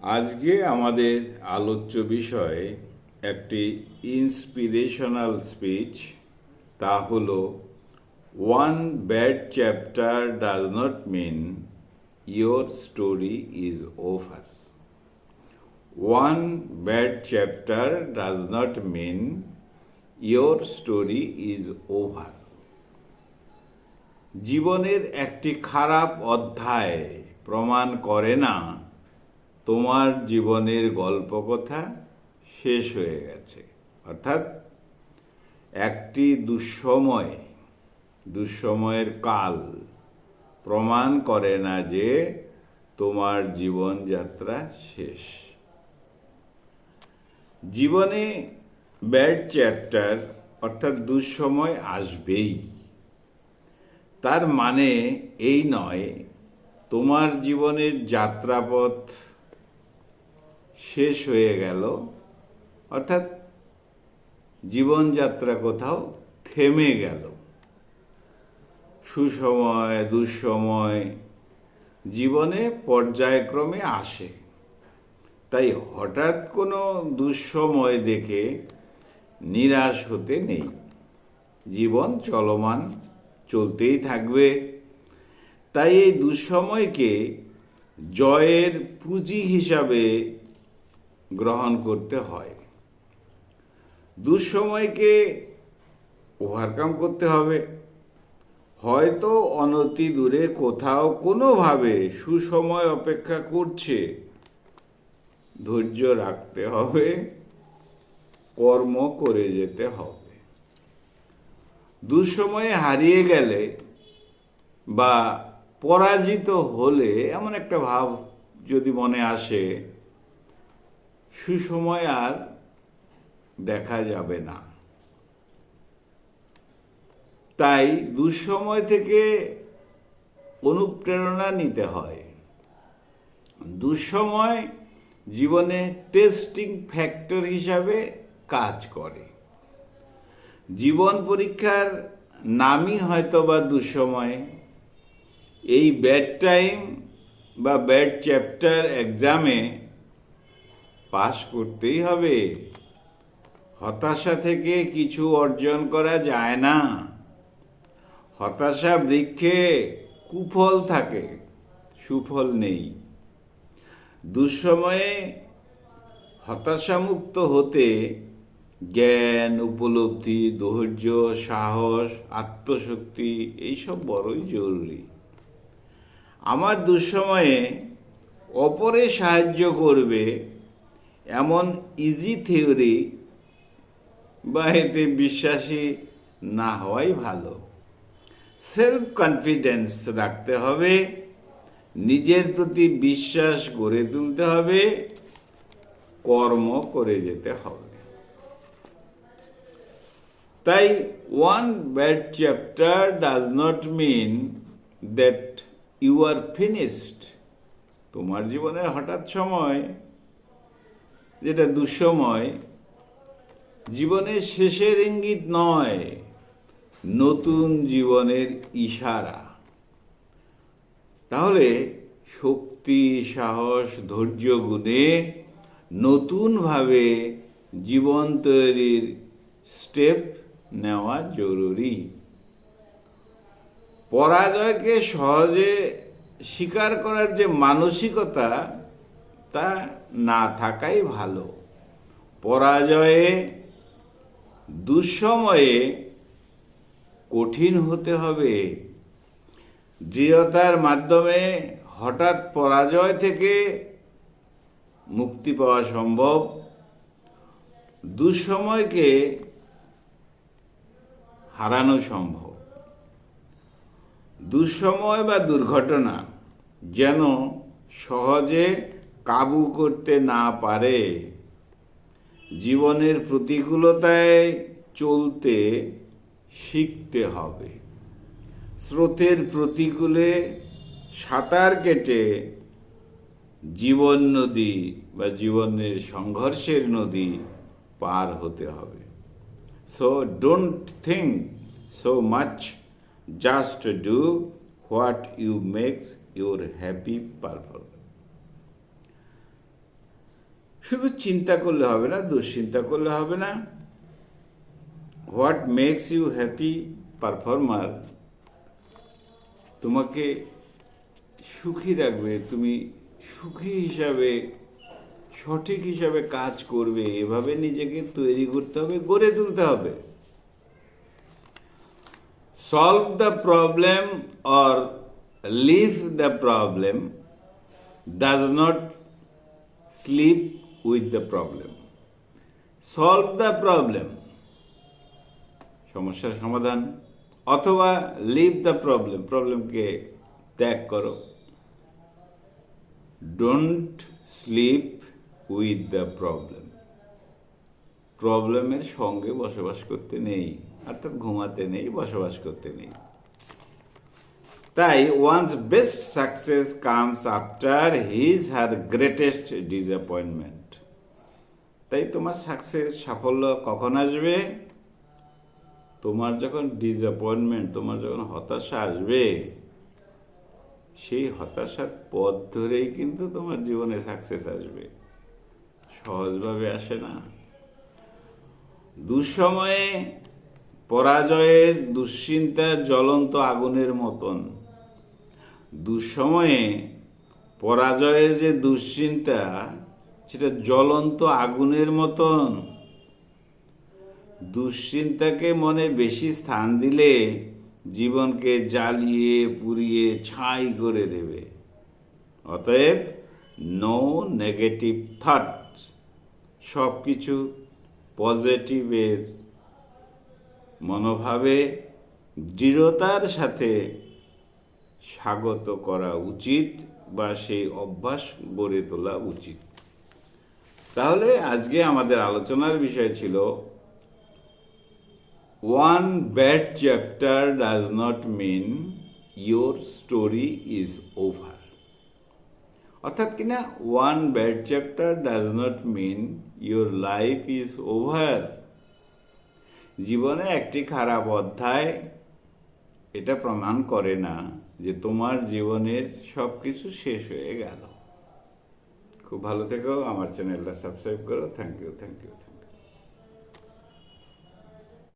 আজকে আমাদের আলোচ্য বিষয় একটি ইন্সপিরেশনাল স্পিচ। তা হলো, one bad chapter does not mean your story is over. One bad chapter does not mean your story is over. জীবনের একটি খারাপ অধ্যায় প্রমাণ করে না তোমার জীবনের গল্পকথা শেষ হয়ে গেছে। অর্থাৎ একটি দুঃসময়ের কাল প্রমাণ করে না যে তোমার জীবনযাত্রা শেষ। জীবনে ব্যাড চ্যাপ্টার অর্থাৎ দুঃসময় আসবেই। তার মানে এই নয় তোমার জীবনের যাত্রাপথ শেষ হয়ে গেল, অর্থাৎ জীবনযাত্রা কোথাও থেমে গেল। সুসময় দুঃসময় জীবনে পর্যায়ক্রমে আসে, তাই হঠাৎ কোনো দুঃসময় দেখে নিরাশ হতে নেই। জীবন চলমান, চলতেই থাকবে। তাই এই দুঃসময়কে জয়ের পুঁজি হিসাবে গ্রহণ করতে হয়। দুঃসময়কে ওভারকাম করতে হবে। হয়তো অনতি দূরে কোথাও কোনোভাবে সুসময় অপেক্ষা করছে। ধৈর্য রাখতে হবে, কর্ম করে যেতে হবে। দুঃসময়ে হারিয়ে গেলে বা পরাজিত হলে এমন একটা ভাব যদি মনে আসে, সুসময় আর দেখা যাবে না। তাই দুঃসময় থেকে অনুপ্রেরণা নিতে হয়। দুঃসময় জীবনে টেস্টিং ফ্যাক্টর হিসাবে কাজ করে। জীবন পরীক্ষার নামই হয়তো বা দুঃসময়। এই ব্যাড টাইম বা ব্যাড চ্যাপ্টার এক্সামে পাশ করতেই হবে। হতাশা থেকে কিছু অর্জন করা যায় না। হতাশা বৃক্ষে কুফল থাকে, সুফল নেই। দুঃসময়ে হতাশামুক্ত হতে জ্ঞান, উপলব্ধি, ধৈর্য, সাহস, আত্মশক্তি এইসব বড়ই জরুরি। আমার দুঃসময়ে অপরে সাহায্য করবে এমন ইজি থিওরি বা এতে বিশ্বাসী না হওয়াই ভালো। সেলফ কনফিডেন্স রাখতে হবে, নিজের প্রতি বিশ্বাস গড়ে তুলতে হবে, কর্ম করে যেতে হবে। তাই one bad chapter does not mean that you are finished. তোমার জীবনের হঠাৎ সময়, যেটা দুঃসময়, জীবনের শেষের ইঙ্গিত নয়, নতুন জীবনের ইশারা। তাহলে শক্তি, সাহস, ধৈর্য গুণে নতুনভাবে জীবন তৈরির স্টেপ নেওয়া জরুরি। পরাজয়কে সহজে স্বীকার করার যে মানসিকতা, তা না থাকাই ভালো। পরাজয়ে, দুঃসময়ে কঠিন হতে হবে। দৃঢ়তার মাধ্যমে হঠাৎ পরাজয় থেকে মুক্তি পাওয়া সম্ভব। দুঃসময়কে হারানো সম্ভব। দুঃসময় বা দুর্ঘটনা যেন সহজে কাবু করতে না পারে। জীবনের প্রতিকূলতায় চলতে শিখতে হবে। স্রোতের প্রতিকূলে সাঁতার কেটে জীবন নদী বা জীবনের সংঘর্ষের নদী পার হতে হবে। So don't think so much, just do what you make your happy purpose. শুধু চিন্তা করলে হবে না, দুশ্চিন্তা করলে হবে না। What makes you happy performer তোমাকে সুখী রাখবে, তুমি সুখী হিসাবে সঠিক হিসাবে কাজ করবে, এভাবে নিজেকে তৈরি করতে হবে, গড়ে তুলতে হবে। Solve the problem or leave the problem does not sleep with the problem. Solve the problem সমস্যার সমাধান, অথবা লিভ দ্য প্রবলেম প্রবলেমকে ত্যাগ করো। Don't sleep with the problem প্রবলেমের সঙ্গে বসবাস করতে নেই, অর্থাৎ ঘুমাতে নেই, বসবাস করতে নেই। তাই once best success comes after his her greatest disappointment. তাই তোমার সাফল্য কখন আসবে? তোমার যখন ডিসঅ্যাপয়েন্টমেন্ট, তোমার যখন হতাশা আসবে, সেই হতাশার পথ ধরেই কিন্তু তোমার জীবনে সাকসেস আসবে, সহজভাবে আসে না। দুঃসময়ে পরাজয়ের দুশ্চিন্তা জ্বলন্ত আগুনের মতন। দুঃসময়ে পরাজয়ের যে দুশ্চিন্তা, সেটা জ্বলন্ত আগুনের মতন। দুশ্চিন্তাকে মনে বেশি স্থান দিলে জীবনকে জ্বালিয়ে পুড়িয়ে ছাই করে দেবে। অতএব নো নেগেটিভ থটস, সব কিছু পজিটিভের মনোভাবে দৃঢ়তার সাথে স্বাগত করা উচিত, বা সেই অভ্যাস গড়ে তোলা উচিত। তাহলে আজকে আমাদের আলোচনার বিষয় ছিল one bad chapter does not mean your story is over. অর্থাৎ কিনা one bad chapter does not mean your life is over. জীবনে একটি খারাপ অধ্যায় এটা প্রমাণ করে না যে তোমার জীবনের সব কিছু শেষ হয়ে গেল। খুব ভালো থেকো, আমার চ্যানেলটা সাবস্ক্রাইব করো। Thank you.